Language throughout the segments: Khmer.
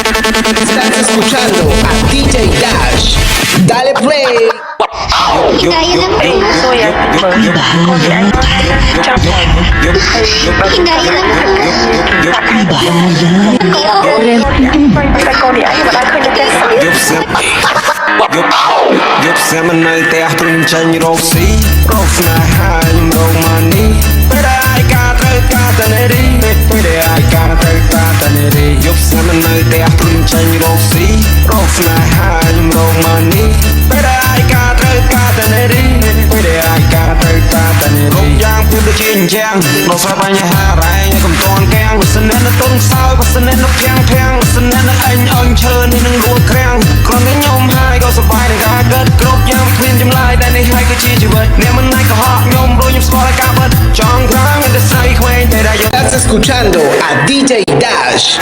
Estás escuchando a DJ Dash. Dale play. Hintayin lang po. Hintayin Giúp xe mình nơi tè trùng chân rô xí rô nà hai rô mani bây giờ ai ca thơ ca ta nê đi bây giờ ai ca thơ ca ta nê đi giúp xe mình nơi tè trùng chân rô xí rô nà hai rô mani bây giờ ai ca thơ ca ta nê đi bây giờ ai ca thơ ca ta nê đi rung giang phun được chín giang nó xoay bay nhà hà rai nhà cầm toàn keng sân nên nó tung sao và sân nên nó phèn phèn sân nên nó anh ơn chơi nên nó đua keng còn cái nhóm hai có sập bài để gà gật cướp giang khuyên chấm lai đây này hai cái chi chỉ vậy nếu mình nay có họ nhóm đôi nhóm sport lại cả bật trong tháng người ta say quên để đại Estás escuchando a DJ Dash.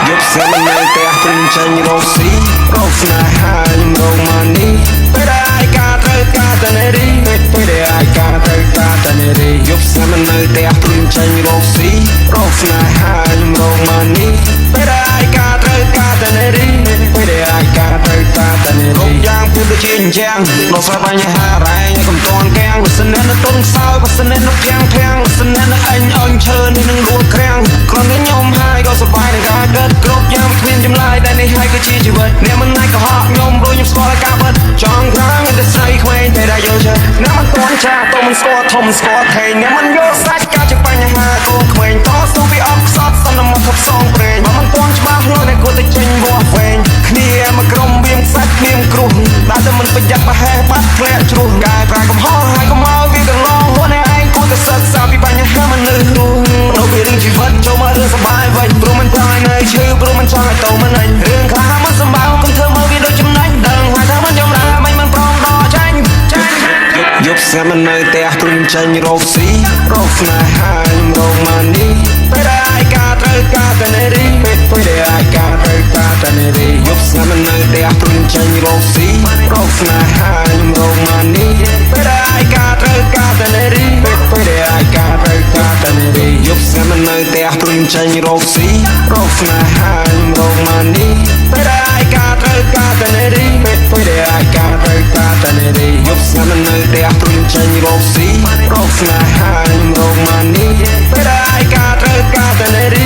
giúp xe mình nay tè trùng chân rô xí rô nà hai rô mani bây giờ ai ca thơ ca ta nê đi bây giờ ai ca thơ ca ta nê đi giúp xe mình nay tè trùng chân rô xí rô nà hai rô mani bây giờ ai ca thơ ca ta nê đi bây giờ ai ca thơ ca ta nê đi rung giang phun được chín giang nó xoay bay nhà hà rai nhà cầm toàn keng sân nên nó tung sao và sân nên nó phèn phèn sân nên nó anh ơn chơi nên nó đua keng còn cái nhóm hai có sập bài để gà gật cướp giang khuyên chấm lai đây này hai cái chi chỉ vậy nếu mình nay có họ nhóm đôi nhóm sport lại cả bật trong tháng người ta say quên để đại vô chơi nếu mình toán cha tôi mình score thom score thầy nếu mình vô sách ca chụp bay nhà hà cô quên to số bị ấp sót xong nó mặc thập song bền mà mình toán cho ba lối này cô ta chinh vô quên kia mà cầm biếng sách biếng cruông đã cho mình phải giặt mà hè bắt lẹ chuông gài vài cầm ho hai cầm máu vì cần lo hoa này anh cô ta sợ sao bị bay nhà hà mình lư luôn đâu biết đừng chỉ vẫn cho mà đưa sắp bài vậy bro mình tay này chứ bro mình cho ngày tàu mình anh riêng khá mất sầm bao không thơ mơ vì đôi chân anh đằng hai tháng mình trong ra mình prom đo tranh giúp xe mình nơi tè trùng chân rô xí rô nà hai rô mani bây giờ ai ca thơ ca ta nê đi bây giờ ai ca thơ ca ta nê đi giúp xe mình nơi tè trùng chân rô xí rô nà hai rô mani bây giờ ai ca thơ ca ta nê đi bây giờ ai ca thơ ca ta nê đi giúp xe mình nơi tè trùng chân rô xí rô nà hai rô mani bây giờ ai ca thơ ca ta nê đi bây giờ ai ca thơ ca ta nê đi giúp xe mình nơi tè trùng chân rô xí rô nà hai rô mani bây giờ ai ca thơ ca ta nê đi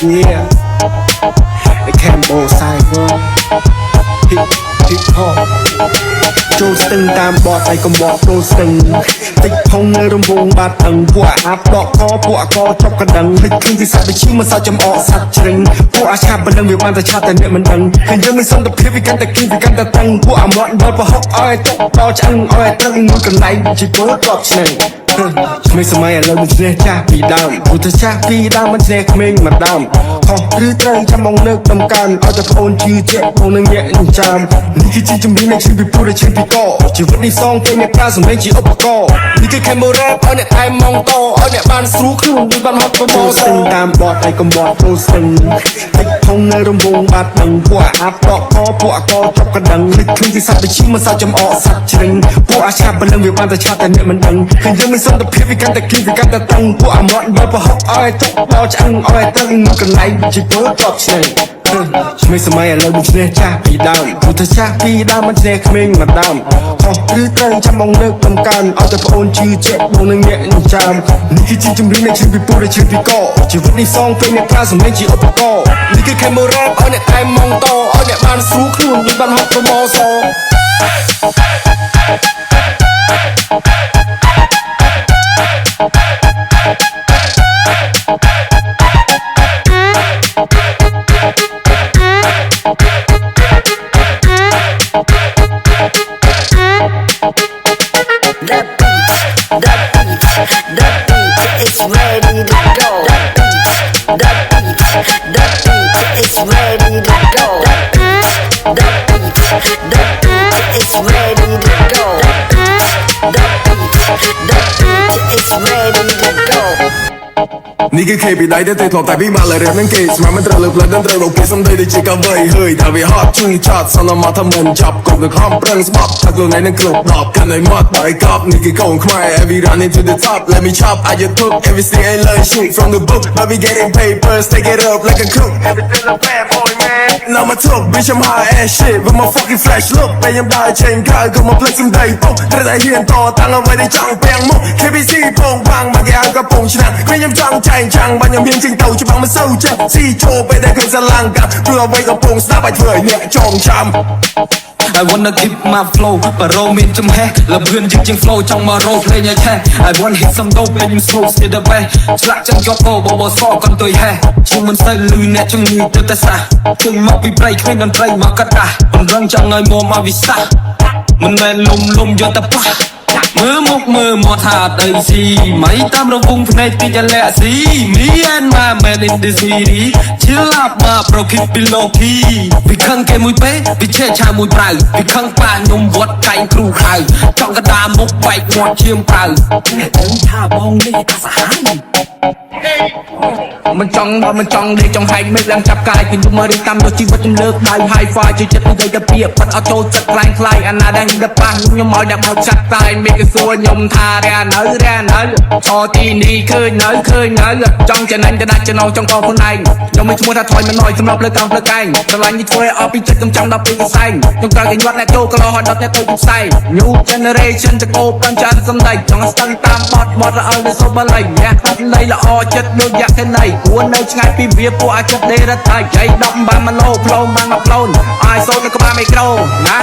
Yeah, the Campbell Cyber Hip Hop ចូលស្ទឹងតាមបត់ឯកំបោចូលស្ទឹងតិចផងនៅរំវងបាត់អឹងពួកអាប់ដកកពួកអកចប់កណ្ដឹងភ្លេចឃើញទីសាច់ដូចឈឺមិនសោះចំអកសាច់ជ្រឹងពួកអាឆាប់បណ្ដឹងវាបានតែឆាប់តែអ្នកមិនដឹងឃើញយើងមានសន្តិភាពវាកាន់តែគីវាកាន់តែតឹងពួកអាមាត់ដល់ប្រហុកឲ្យទុកដល់ឆ្អឹងឲ្យតឹងមួយកន្លែងជាពលកប់ឆ្នឹងក្មេងសម័យឥឡូវមិនឈ្នះចាស់ពីដើមព្រោះតែចាស់ពីដើមមិនឈ្នះក្មេងមកដើមខុសឬត្រូវចាំមកលើកដំកើងឲ្យតែប្អូនជឿជាក់បងនឹងញាក់នឹងចាំនេះគឺជាជំនាញនៃជីវិតព្រោះតែឈឺពីកជីវិតនេះសងគេអ្នកប្រើសម្លេងជាឧបករណ៍នេះគឺ camera ឲ្យអ្នកថែមងតឲ្យអ្នកបានស្រួលខ្លួនដូចបានហត់ប្រមោស្ទឹងតាមបត់ឯកំបត់ចូលស្ទឹងតិចផងនៅរំវងបាត់ដឹងពួកអាប់ដកកពួកអកចប់កណ្ដឹងភ្លេចឃើញទីសាច់ដូចឈឺមិនសោះចំអកសាច់ជ្រឹងពួកអាឆាប់បណ្ដឹងវាបានតែឆាប់តែអ្នកមិនដឹងឃើញយើងមានសន្តិភាពវាកាន់តែគីវាកាន់តែតឹងពួកអាមាត់ដល់ប្រហុកឲ្យទុកដល់ឆ្អឹងឲ្យតឹងមួយកន្លែងជាពលកប់ឆ្នឹងក្មេងសម័យឥឡូវមិនឈ្នះចាស់ពីដើមព្រោះតែចាស់ពីដើមមិនឈ្នះក្មេងមកដើមខុសឬត្រូវចាំមកលើកដំកើងឲ្យតែប្អូនជឿជាក់បងនឹងញាក់នឹងចាំនេះគឺជាជំនាញនៃជីវិតព្រោះតែឈឺពីកជីវិតនេះសងពេលអ្នកប្រើសម្លេងជាឧបករណ៍នេះគឺ camera ឲ្យអ្នកថែមងតឲ្យអ្នកបានស្រួលខ្លួនដូចបានហត់ប្រមោសThe beat is ready to go. The beat is ready to go. The beat is ready to go. is ready to go. នេះគឺ KB ដៃទៅធ្លាប់តែពីបាល់រ៉េបនឹងគេស្មានមិនត្រូវលើផ្លិតនឹងត្រូវរកគេសំដីដូចជាកាវៃហើយថាវាហត់ជួយចត់សន្លមកថាមិនចាប់គប់នឹងខំប្រឹងស្បត់ថាខ្លួនឯងនឹងគ្រប់10កាន់តែមកបើកប់នេះគឺកូនខ្មែរ every running to the top let me chop I just took everything I learned shit from the book but we getting papers take it up like a crook everything a bad boy man now my talk bitch I'm high ass shit with my fucking flash look តែខ្ញុំដើរចេញក្រៅក៏មកផ្លេចសំដីពុកត្រូវតែហ៊ានតតាំងអ្វីដែលចង់ពាំងមុខ KBC ពងបាំងមកគេឲ្យក៏ពងឆ្នាំខ្ញុំចង់ចែងចាំងបាញ់ខ្ញុំមានជាងទៅច្បាំងមិនសូវចេះស៊ីចូលពេលដែលឃើញស្រឡាំងកាប់ព្រោះអ្វីក៏ពងស្ដាប់ឲ្យធ្វើឲ្យអ្នកចងចាំ I wanna keep my flow បរោមានចំហេះលបឿនជាង flow ចង់មករោភ្លេងឲ្យឆេះ I want hit some dope ពេលខ្ញុំ slow still the best ឆ្លាក់ចឹងយកពោបបសកន្ទុយហេះជុំមិនសូវលឺអ្នកជំងឺទៅតែសះជុំមកពីព្រៃគ្មានតន្ត្រីមកកាត់ដាស់បំរឹងចង់ឲ្យមកមកវិសាមិនមែនលុំយកតែប៉ះមើលមកមើលមកថាអីស៊ីមិនតាមរវងភ្នែកទីចលាក់ស៊ី Me and my man in the city chill up មក bro keep below key ពីខឹងគេមួយពេពីឆេឆាមួយប្រៅពីខឹងប៉ាខ្ញុំវត្តកែងគ្រូខៅចង់កដាមុខបែកមាត់ឈាមប្រៅដឹងថាបងនេះអាសាហាយមិនចង់ដេកចង់ហែកមេឃឡើងចាប់កាយពីមករៀបតាមដូចជីវិតខ្ញុំលើកដៃ high five ជួយចិត្តនិយាយទៅពីបាត់អត់ចូលចិត្តខ្លាំងខ្លាយអាណាដែលខ្ញុំប៉ះខ្ញុំឲ្យដាក់មកចាត់តែមេឃសួរខ្ញុំថារ៉ានៅអូទីនេះឃើញនៅចង់ចំណេញទៅដាច់ចំណងចង់កខ្លួនឯងខ្ញុំមានឈ្មោះថាថយមិនណយសម្រាប់លើកលើកែងស្រឡាញ់នេះធ្វើឲ្យអស់ពីចិត្តខ្ញុំចង់ដល់ពីកសែងខ្ញុំត្រូវគេញាត់អ្នកចូលកលោហត់ដល់អ្នកទៅផ្សេង New generation ចកោបានចានសំដីចង់ស្ទឹងតាមបត់ឲ្យទៅសូបលៃអ្នកខ្លាចលៃល្អចិត្តដូចយ៉ាក់ទេណៃគួរនៅឆ្ងាយពីវាពួកអាចចិត្តដេរត់តែចៃ10បាន1ឡូផ្លូវបាន1ផ្លូនឲ្យសូននៅក្បាលមីក្រូណា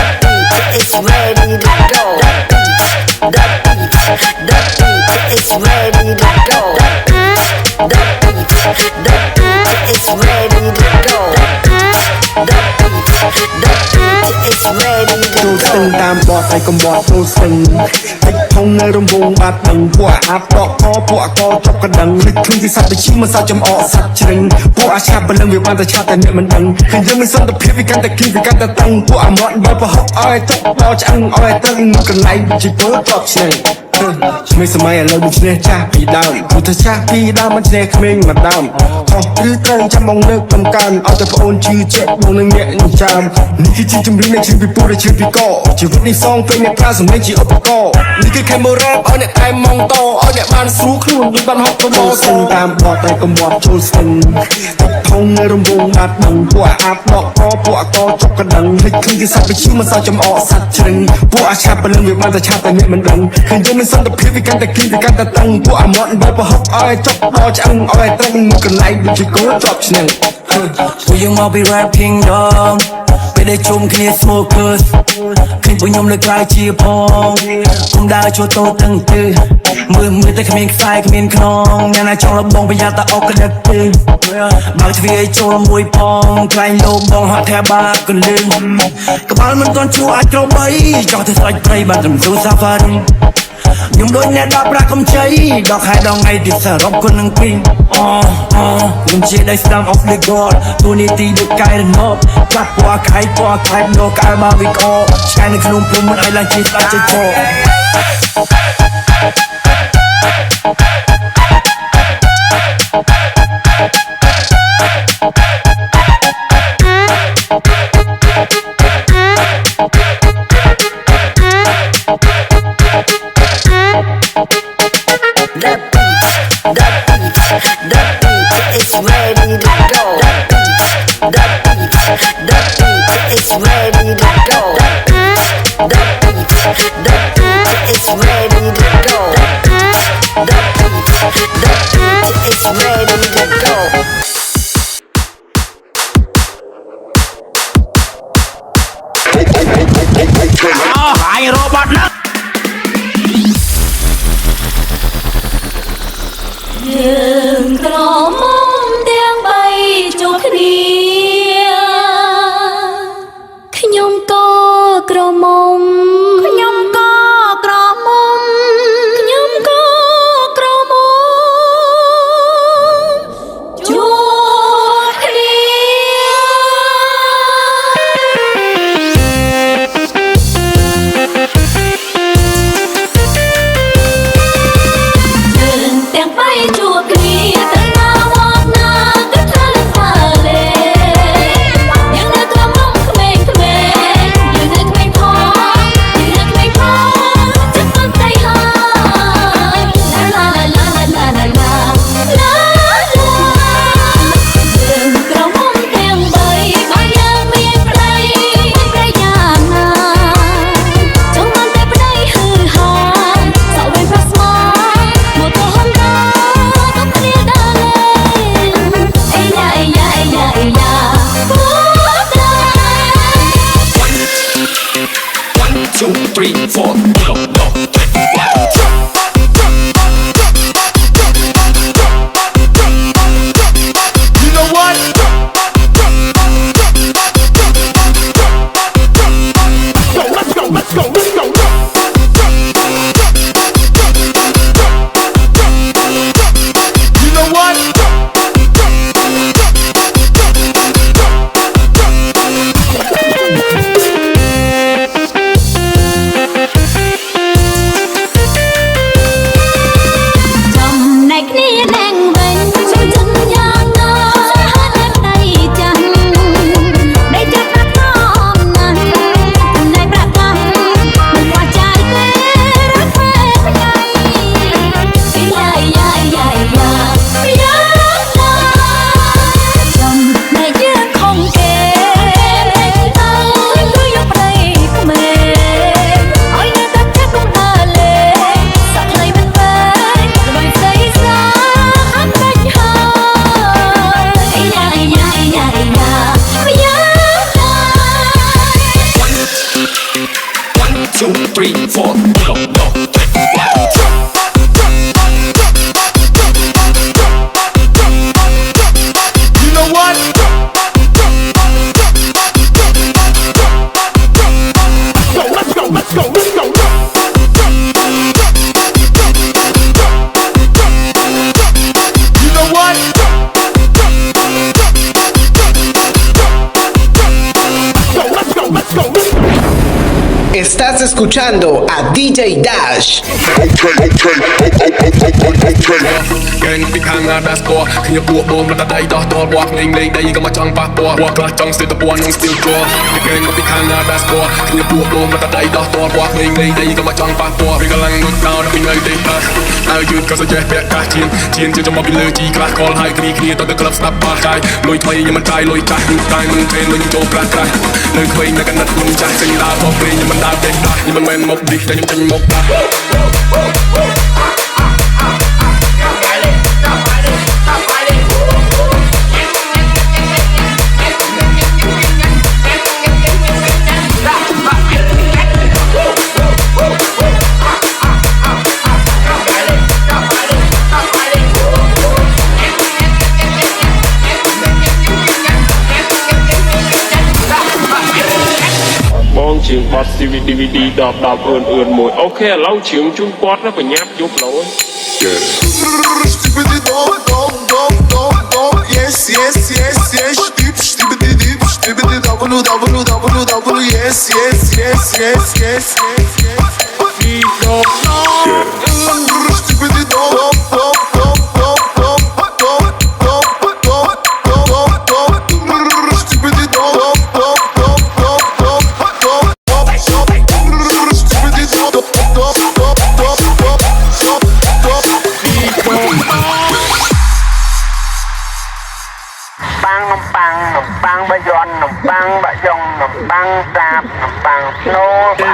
The beat is ready to go. The beat is ready to go. The beat is ready to go. The beat is ready to ចូលស្ទឹង go. តាមបត់ឲ្យកុំបត់ចូលស្ទឹងតិចធំនៅរង្វង់បាត់ដឹងពួកអាប់ដកកពួកអកចប់កណ្ដឹងលិចខ្លួនទីសត្វទៅឈីមកសាច់ចំអកសាច់ជ្រឹងពួកអាឆាប់បលឹងវាបានតែឆាប់តែអ្នកមិនដឹងឃើញយើងមានសន្តិភាពវាកាន់តែគីវាកាន់តែតឹងពួកអាមាត់បើប្រហុកឲ្យទុកបោឆ្អឹងឲ្យតឹងមួយកន្លែងជីពលជាប់ឆ្នេះឆ្មេសម័យឥឡូវដូចឈ្នះចាស់ពីដើមព្រោះថាចាស់ពីដើមមិនឈ្នះក្មេងមកដើមខុសឬត្រូវចាំបងលើកកំកើនឲ្យតែប្អូនជឿជាក់បងនឹងអ្នកចាំនេះគឺជាជំនឿនៃជីវិតពុទ្ធជាពីកជីវិតនេះសងពេលអ្នកប្រើសម្លេងជាឧបករណ៍នេះគឺខេមរ៉ាបឲ្យអ្នកតែម៉ងតឲ្យអ្នកបានស្រួលខ្លួនដូចបានហត់ប្រមោលស្ទឹងតាមបត់តែកុំបត់ចូលស្ទឹងតិចធំនៅរង្វង់បាត់ដឹងពួកអាប់ដកកពួកអកចប់កណ្ដឹងលិចខ្លួនទីសត្វទៅឈីមកសាច់ចំអកសាច់ជ្រឹងពួកអាឆាប់បលឹងវាបានតែឆាប់តែអ្នកមិនដឹងឃើញយើងមានសន្តិភាពវាកាន់តែគីវាកាន់តែតឹងពួកអាមាត់បើប្រហុកឲ្យចប់បោឆ្អឹងឲ្យត្រឹងមួយកន្លែងដូចជាគោជាប់ឆ្នឹង ពួកយើងមកពី rap kingdom ពេលដែលជុំគ្នា smokers ឃើញពួកខ្ញុំលើកក្រៅជាផងគុំដើរចូលតោតឹងទៅមើលតែគ្មានខ្សែគ្មានខ្នងអ្នកណាចង់លបងប្រយ័ត្នតែអុកក្តឹកទេបើកទ្វារចូលមួយផងក្រែងលោបងហត់ថាបាកលឹងក្បាលមិនទាន់ជួអាចក្របីចង់ទៅស្រាច់ព្រៃបានត្រឹមទូ safari ខ្ញុំដូចអ្នកដល់ប្រាក់កំជ័យដល់ខែដល់ថ្ងៃទីសរុបគុណនឹងពីខ្ញុំជាដៃស្ដាំ off the god ទូនីតិដូចកែរណបកាប់ពណ៌ខែដោកែមកវិកអឆ្កែនៅក្នុងភូមិមិនឲ្យឡើងជាស្ដាច់ចេញចោ The beat is ready to go. The beat is ready to go. The beat is ready to go. The beat is ready to go. ไอ้โรบอทนะ យើងក្រមុំទាំងបីជួបគ្នា Estás escuchando a DJ Dash. แกงปิดข้างงานแบสปอร์ขยับตัวโบมแล้วตาได้ดอกตัววอกเล่งเล่งได้ก็มาจังปากปัววอกกระจังเสียตะปวนน้องสติลจัวแกงปิดข้างงานแบสปอร์ขยับตัวโบมแล้วตาได้ดอกตัววอกเล่งเล่งได้ก็มาจังปากปัวพี่กำลังนึกดาวนับเป็นไงเด็กเอายืนก็จะแย่แปะกาเชียนจะมาเป็นเลยจีกลาคอลไฮคลีเคลียร์ตอนเดอะคลับสตับปากใจลอยถอยยังมันใจลอยใจมึงตายมึงเทรนเลยโจกลากลายเลยเคยนักกันนัดมึงใจเสียงดาวพอเพลงยังมันดาวเด็กได้ยังมันแมนมกดิแต่ยังจะมกได้trường bọt DVD đọc đọc ươn mùi ok lâu trường chung quát nó phải nháp giúp lỗi Yes, yes, yes, yes, dip, stibidi dip, stibidi double, double, double, double, yes, yes, yes, yes, yes, yes, yes. We don't know. Stibidi dop, dop, dop, dop, dop, dop, dop, dop, dop, dop. Stibidi dop, dop, dop, dop, dop, dop, dop, dop. Stibidi dop, dop, dop, dop, dop, dop, dop. We don't know. นมปังบะยอนนมปังบะยองนมปังสาบนมปังโนไอ